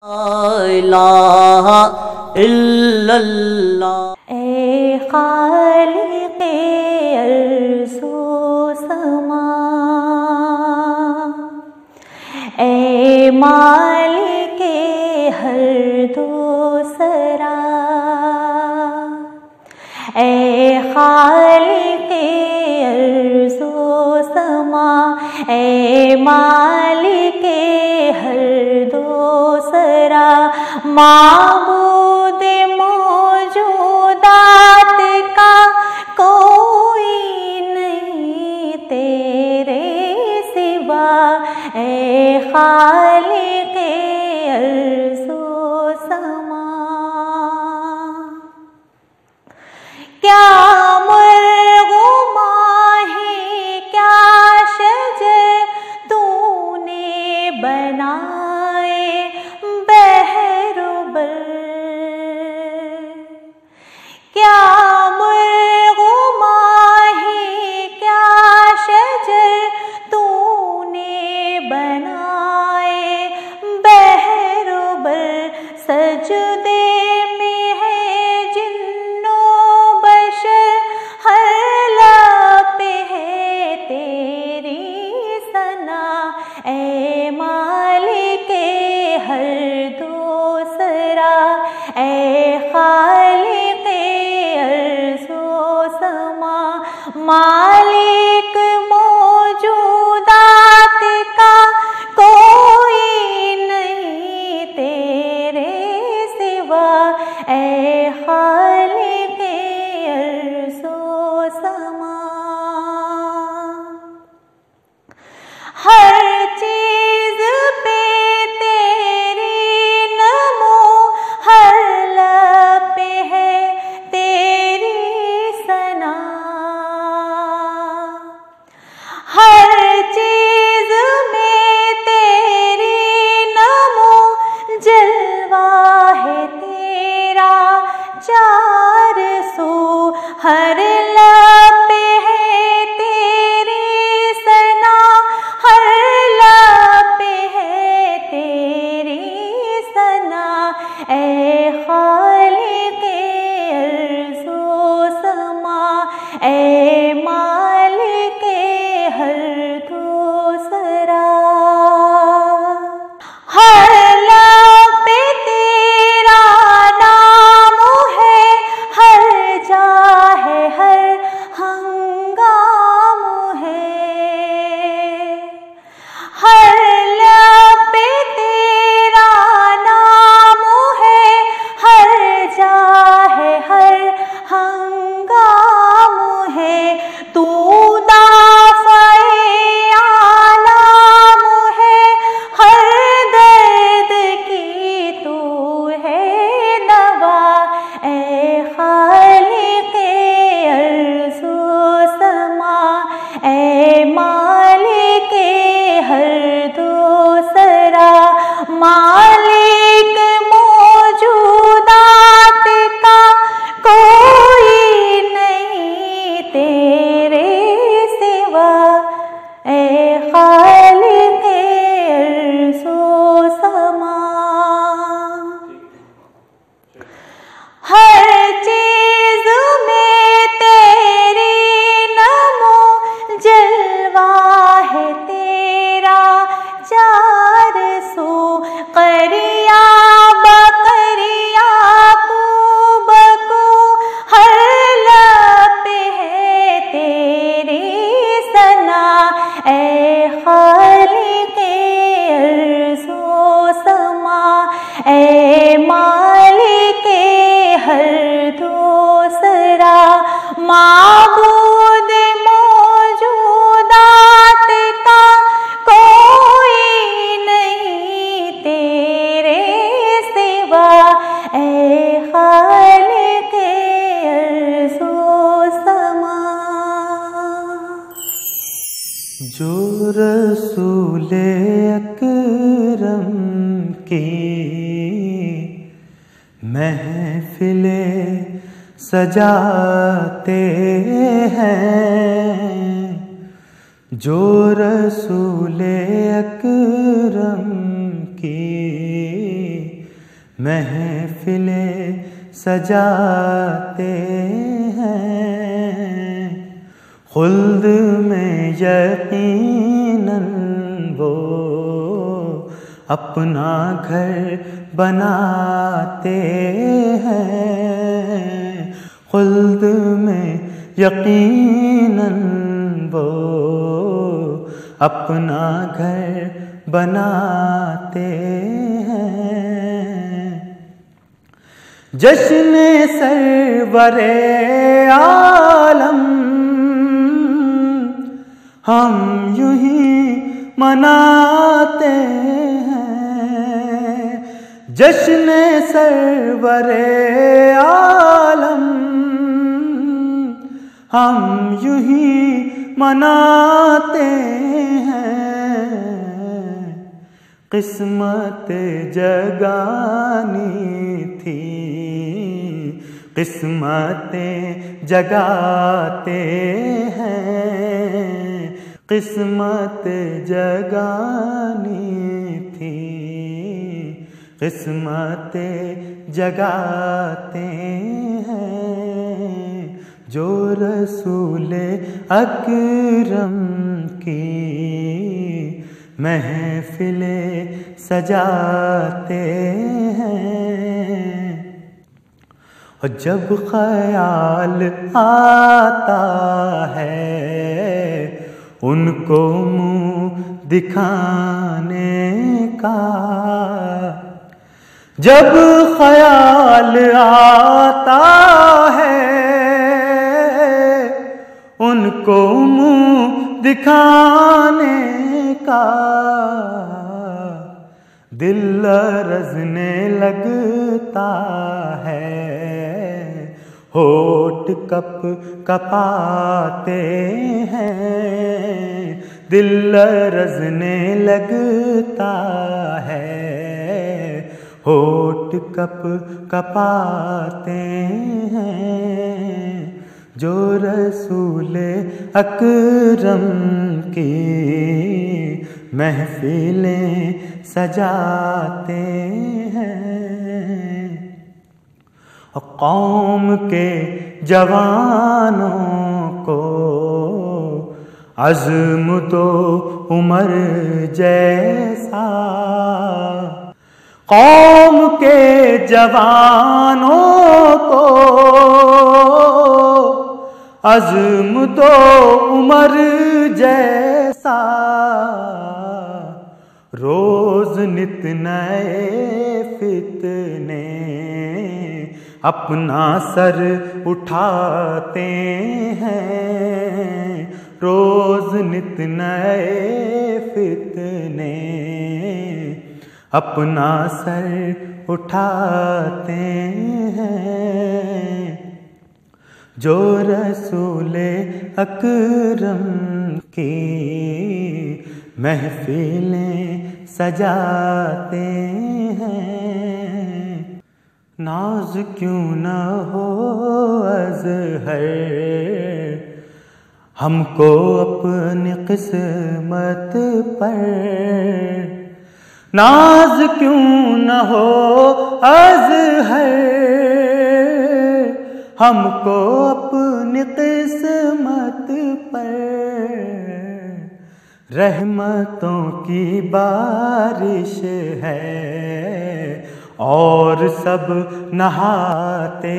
इलाहा इल्लल्लाह। ए खालिक़े अर्ज़ो समा, ए मालिके हर दो सरा, ए खालिक़े अर्ज़ो समा, ए मालिके हर दो सरा, माबूद मौजूदात का कोई नहीं तेरे सिवा, ए खालिक़े अर्ज़ो समा। क्या मुर्ग़ माही क्या शजर तूने बनाए बहरुबर, क्या मुर्ग़ माही क्या शजर तूने बनाए बहरुबर, सजदे में है जिन्नो बशर, हर लब पे है तेरी सना, ए मालिके हर दो सरा, ए खालिक़े अर्ज़ो समा, मालिक मौजूदात का कोई नहीं तेरे सिवा, ए खालिक़े अर्ज़ो समा। हर चीज़ पे तेरी नमो, हर लब पे है तेरी सना, हर चीज़ में तेरी नमो, जलवा है तेरा चार सू, हर लब पे है तेरी सना, हर लब पे है तेरी सना, ए खालिक़े अर्ज़ो समा, ए मालिके हर दो सरा, हर लब पे तेरा नाम है, हर जा है हर हंगाम है, हर लब पे तेरा नाम है, हर जा है हर हंगाम है, तू दाफ़ए आलाम है, हर दर्द की तू है दवा, ए खालिक़े अर्ज़ो समा, ए मालिके हर दो सरा, मालिक मौजूदात का कोई नहीं तेरे सिवा, ए खालिक़े अर्ज़ो समा। हर चीज़ में तेरी नमो, जलवा है तेरा चार सू, करिया बकरिया बको, हर लब पे है तेरी सना, ए खालिक़े अर्ज़ो समा, ए मालिके हर दो सरा, माबूद मौजूदात का कोई नहीं तेरे सिवा, ए खालिक़े अर्ज़ो समा। जो रसूले अकरम की महफिले सजाते हैं, जो रसूले अकरम की महफिलें सजाते हैं। खुल्द में यकीनन वो अपना घर बनाते हैं। खुल्द में यकीनन वो अपना घर बनाते हैं। जश्न सरवरे आलम हम यूं ही मनाते हैं। जश्न सरवरे आलम हम यूं ही मनाते हैं। किस्मत जगानी थी, किस्मतें जगाते हैं। किस्मत जगानी थी, किस्मतें जगाते हैं। जो रसूले अकरम की महफिलें सजाते हैं। और जब ख्याल आता है उनको मुंह दिखाने का, जब ख्याल आता है उनको मुंह दिखाने का, दिल लरज़ने लगता है। होठ कप कपाते हैं, दिल लरज़ने लगता है। होठ कप कपाते हैं। जो रसूले अकरम की महफिलें सजाते हैं। और कौम के जवानों को अज़्म तो उमर जैसा, कौम के जवानों को अज़्म तो उमर जैसा। रोज नित नए फितने अपना सर उठाते हैं। रोज नित नए फितने अपना सर उठाते हैं। जो रसूले अकरम की महफिलें सजाते हैं। नाज क्यों न हो अज़हर हमको अपनी किस्मत पर, नाज क्यों न हो अज़हर हमको अपनी किस्मत पर। रहमतों की बारिश है और सब नहाते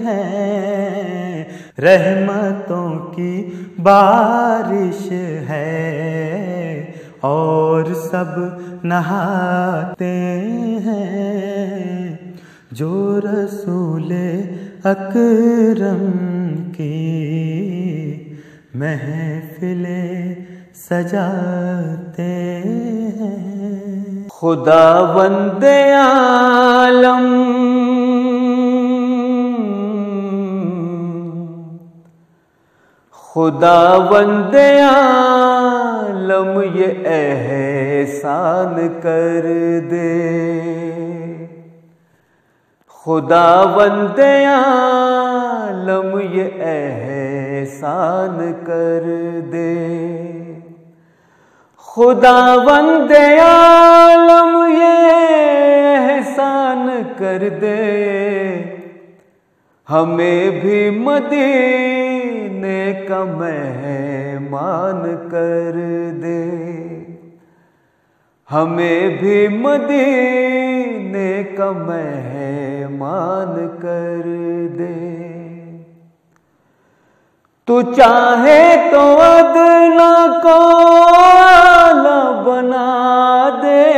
हैं। रहमतों की बारिश है और सब नहाते हैं। जो रसूले अकरम की महफिलें सजाते हैं। खुदावंदे आलम खुदावंदे आलम ये एहसान कर दे। खुदावंदे आलम ये एहसान कर दे। खुदावंदे आलम ये एहसान एहसान कर दे, हमें भी मदीने का मेहमान कर दे, हमें भी मदीने का मेहमान कर दे। तू चाहे तो अदना को आला बना दे,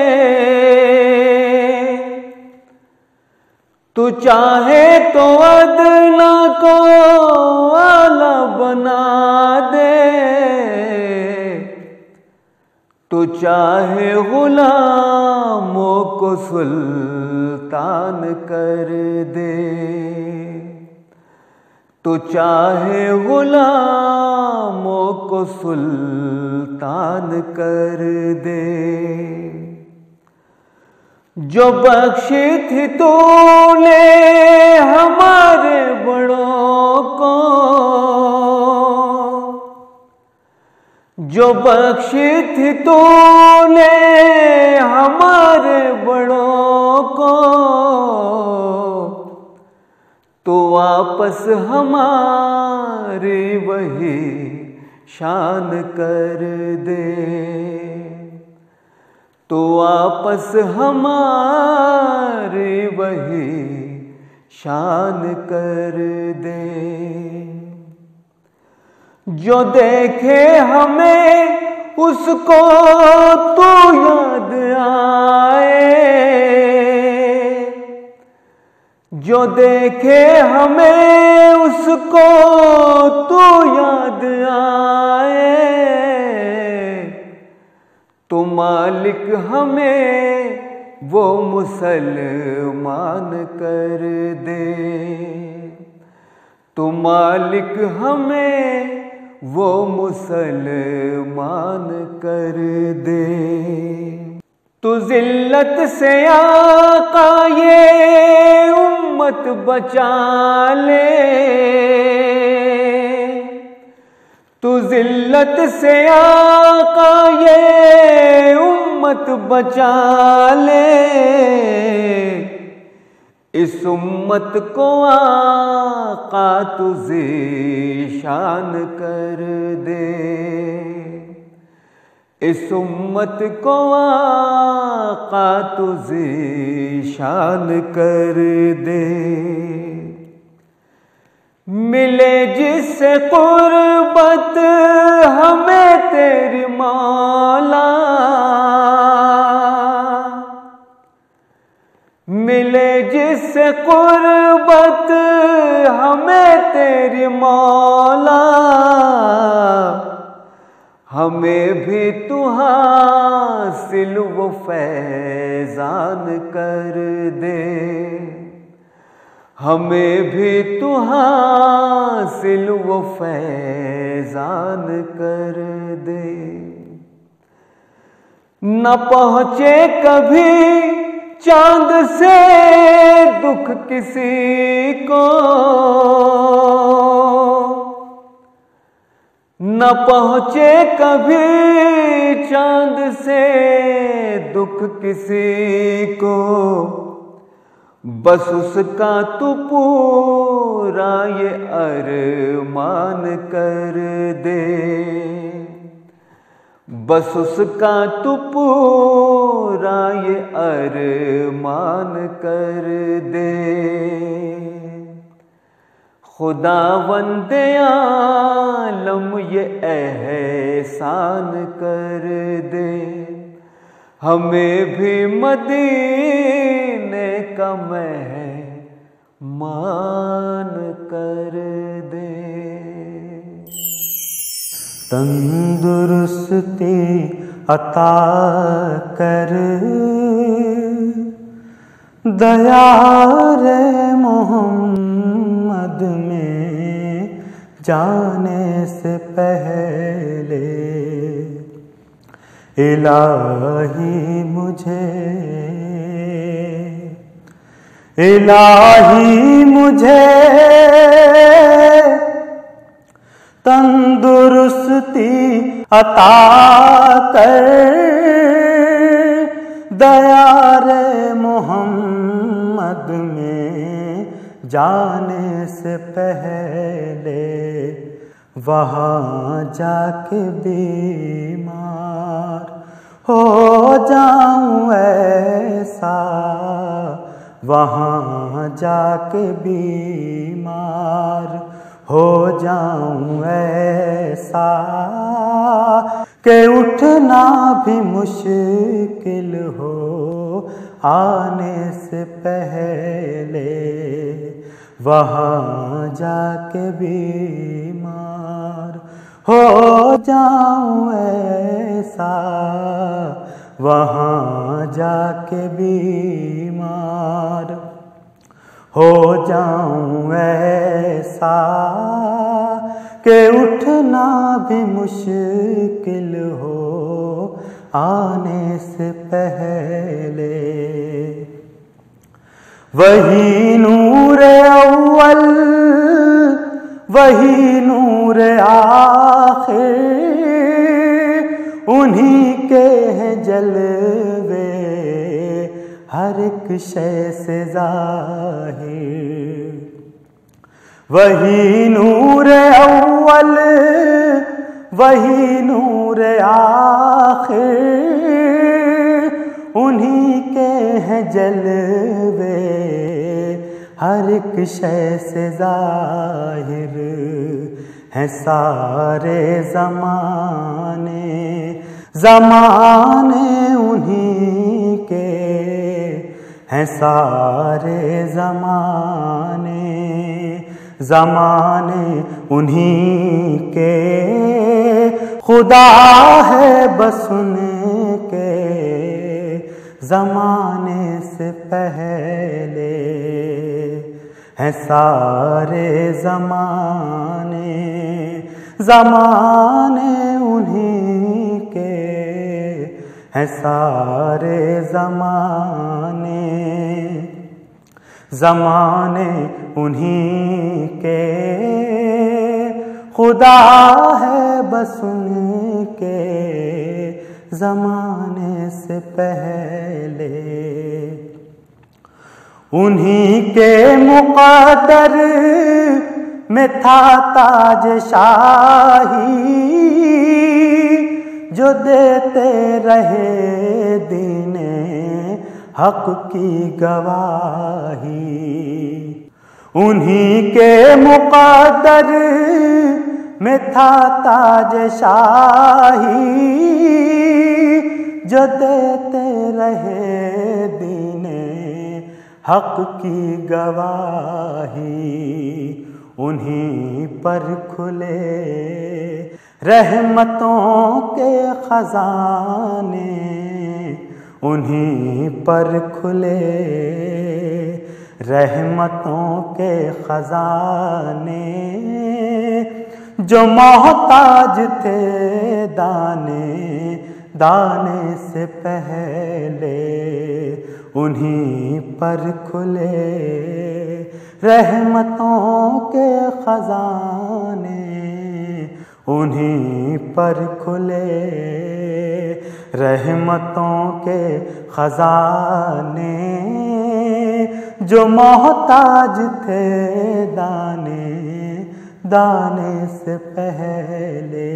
तू चाहे तो अदना को आला बना दे, तू चाहे गुलामों को सुल्तान कर दे, तू चाहे गुलामों को सुल्तान कर दे। जो बख्शी थी तूने हमारे बड़ों को, जो बख्शी थी तूने हमारे बड़ों को, तो वापस हमारी वही शान कर दे, तो वापस हमारी वही शान कर दे। जो देखे हमें उसको तू याद आए, जो देखे हमें उसको तू याद आए, तो मालिक हमें वो मुसलमान कर दे, तो मालिक हमें वो मुसलमान कर दे। तू जिल्लत से आका ये उम्मत बचा ले, तू जिल्लत से आका ये उम्मत बचा ले, इस उम्मत को आका तू ज़ीशान कर दे, इस उम्मत को आका तू ज़ीशान कर दे। मिले जिससे कुर्बत हमें तेरी मौला, मिले जिससे कुर्बत हमें तेरी मौला, हमें भी तू हासिल वो फैज़ान कर दे, हमें भी तू हासिल वो फैज़ान कर दे। न पहुँचे कभी चांद से दुख किसी को, न पहुँचे कभी चांद से दुख किसी को, बस उसका तू पूरा ये अरमान कर दे, बस उसका तू पूरा ये अरमान कर दे। खुदावंद आलम ये एहसान कर दे, हमें भी मदीने का मेहमान कर दे। तंदुरुस्ती अता कर दया रे मोहम्मद में जाने से पहले, इलाही मुझे तंदुरुस्ती अता कर दया रे मोहम्मद नगमे जाने से पहले वहाँ जाके बीमार हो जाऊं ऐसा, वहाँ जाके बीमार हो जाऊं ऐसा कि उठना भी मुश्किल हो आने से पहले वहाँ जाके बीमार हो जाऊं ऐसा, वहाँ जाके बीमार हो जाऊं ऐसा कि उठना भी मुश्किल हो आने से पहले। वही नूर अव्वल वही नूर आखिर, उन्हीं के हैं जलवे हर एक शय से ज़ाहिर। वही नूर अव्वल वही नूर आखिर, उन्हीं के हैं जलवे हर एक शय से ज़ाहिर। हैं सारे ज़माने ज़माने उन्हीं के, हैं सारे ज़माने ज़माने उन्हीं के। खुदा है बस उनके ज़माने से पहले। हैं सारे ज़माने ज़माने उन्हीं के, हैं सारे ज़माने ज़माने उन्हीं के। खुदा है बस उनके ज़माने से पहले। उन्हीं के मुक़द्दर में था ताज शाही, जो देते रहे दीने हक की गवाही। उन्हीं के मुक़द्दर में था ताज शाही, जो देते रहे दीने हक की गवाही। उन्हीं पर खुले रहमतों के खजाने, उन्हीं पर खुले रहमतों के खजाने। जो मोहताज थे दाने दाने से पहले, उन्हीं पर खुले रहमतों के खजाने। उन्हीं पर खुले रहमतों के खजाने। जो मोहताज थे दाने दाने से पहले।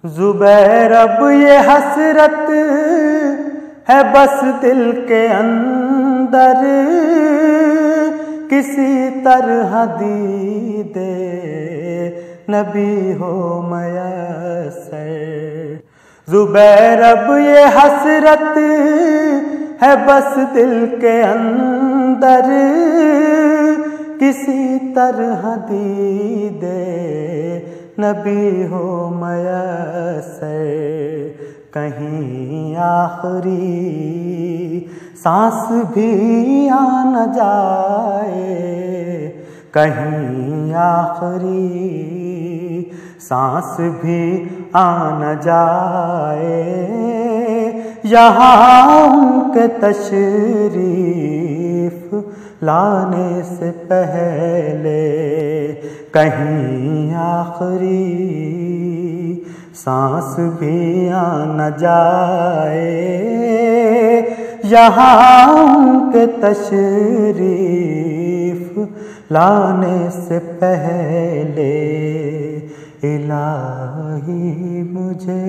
ज़ुबैर अब ये हसरत है बस दिल के अंदर, किसी तरह दीदे नबी हो मयस्सर। ज़ुबैर अब ये हसरत है बस दिल के अंदर, किसी तरह दीदे नबी हो मयस्सर। कहीं आखिरी सांस भी आ न जाए, कहीं आखिरी सांस भी आ न जाए। यहाँ उनके तशरीफ लाने से पहले, कहीं आखिरी सांस भी आ न जाए। यहाँ उनके तशरीफ लाने से पहले इलाही मुझे